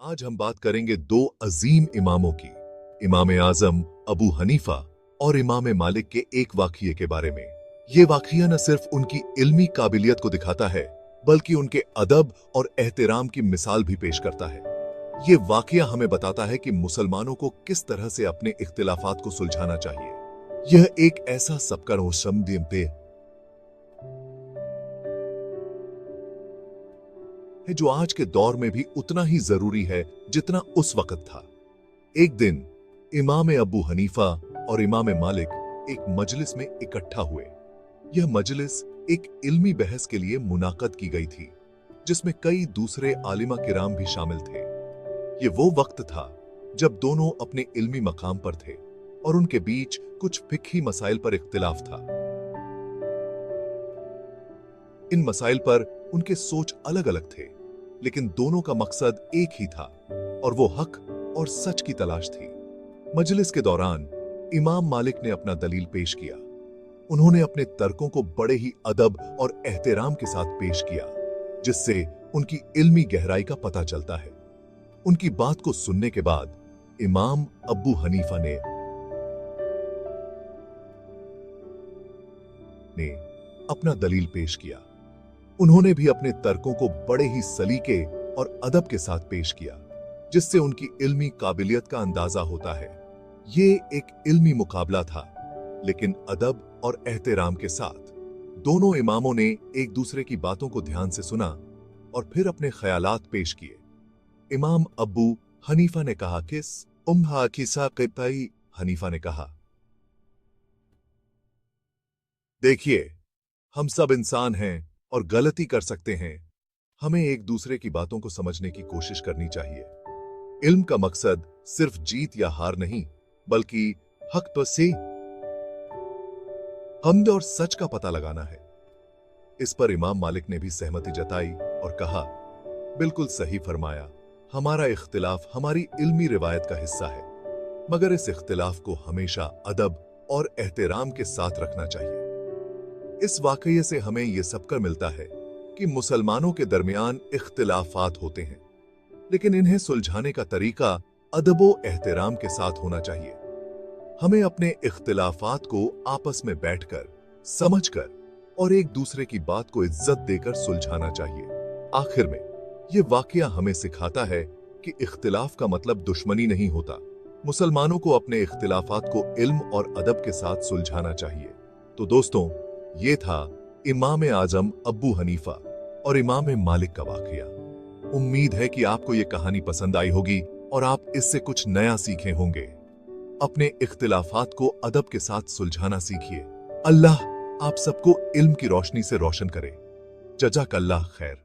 आज हम बात करेंगे दो अजीम इमामों की, इमाम आजम अबू हनीफा और इमाम मालिक के एक वाक़ये के बारे में। ये वाक़या न सिर्फ उनकी इल्मी काबिलियत को दिखाता है, बल्कि उनके अदब और एहतराम की मिसाल भी पेश करता है। ये वाक़या हमें बताता है कि मुसलमानों को किस तरह से अपने इख्तिलाफात को सुलझाना चाहिए। यह एक ऐसा सबका है जो आज के दौर में भी उतना ही जरूरी है जितना उस वक्त था। एक दिन इमाम अबू हनीफा और इमाम मालिक एक मजलिस में इकट्ठा हुए। यह मजलिस एक इल्मी बहस के लिए मुनाकद की गई थी, जिसमें कई दूसरे आलिमा किराम भी शामिल थे। ये वो वक्त था जब दोनों अपने इल्मी मकाम पर थे और उनके बीच कुछ फिक्ही मसाइल पर इख्तिलाफ था। इन मसाइल पर उनके सोच अलग अलग थे, लेकिन दोनों का मकसद एक ही था और वो हक और सच की तलाश थी। मजलिस के दौरान इमाम मालिक ने अपना दलील पेश किया। उन्होंने अपने तर्कों को बड़े ही अदब और एहतराम के साथ पेश किया, जिससे उनकी इल्मी गहराई का पता चलता है। उनकी बात को सुनने के बाद इमाम अबू हनीफा ने अपना दलील पेश किया। उन्होंने भी अपने तर्कों को बड़े ही सलीके और अदब के साथ पेश किया, जिससे उनकी इल्मी काबिलियत का अंदाजा होता है। ये एक इल्मी मुकाबला था, लेकिन अदब और एहतराम के साथ। दोनों इमामों ने एक दूसरे की बातों को ध्यान से सुना और फिर अपने ख्यालात पेश किए। इमाम अबू हनीफा ने कहा हनीफा ने कहा, देखिए, हम सब इंसान हैं और गलती कर सकते हैं। हमें एक दूसरे की बातों को समझने की कोशिश करनी चाहिए। इल्म का मकसद सिर्फ जीत या हार नहीं, बल्कि हक पर से हमद और सच का पता लगाना है। इस पर इमाम मालिक ने भी सहमति जताई और कहा, बिल्कुल सही फरमाया। हमारा इख्तिलाफ हमारी इल्मी रिवायत का हिस्सा है, मगर इस इख्तिलाफ को हमेशा अदब और एहतराम के साथ रखना चाहिए। इस वाकये से हमें यह सबकर मिलता है कि मुसलमानों के दरमियान इख्तिलाफात होते हैं, लेकिन इन्हें सुलझाने का तरीका अदबो एहतराम के साथ होना चाहिए। हमें अपने इख्तिलाफात को आपस में बैठकर, समझकर और एक दूसरे की बात को इज्जत देकर सुलझाना चाहिए। आखिर में यह वाकया हमें सिखाता है कि इख्तिलाफ का मतलब दुश्मनी नहीं होता। मुसलमानों को अपने इख्तिलाफात को इल्म और अदब के साथ सुलझाना चाहिए। तो दोस्तों, ये था इमाम आजम अबू हनीफा और इमाम मालिक का वाकया। उम्मीद है कि आपको ये कहानी पसंद आई होगी और आप इससे कुछ नया सीखे होंगे। अपने इख्तिलाफात को अदब के साथ सुलझाना सीखिए। अल्लाह आप सबको इल्म की रोशनी से रोशन करे। जज़ाकल्लाह खैर।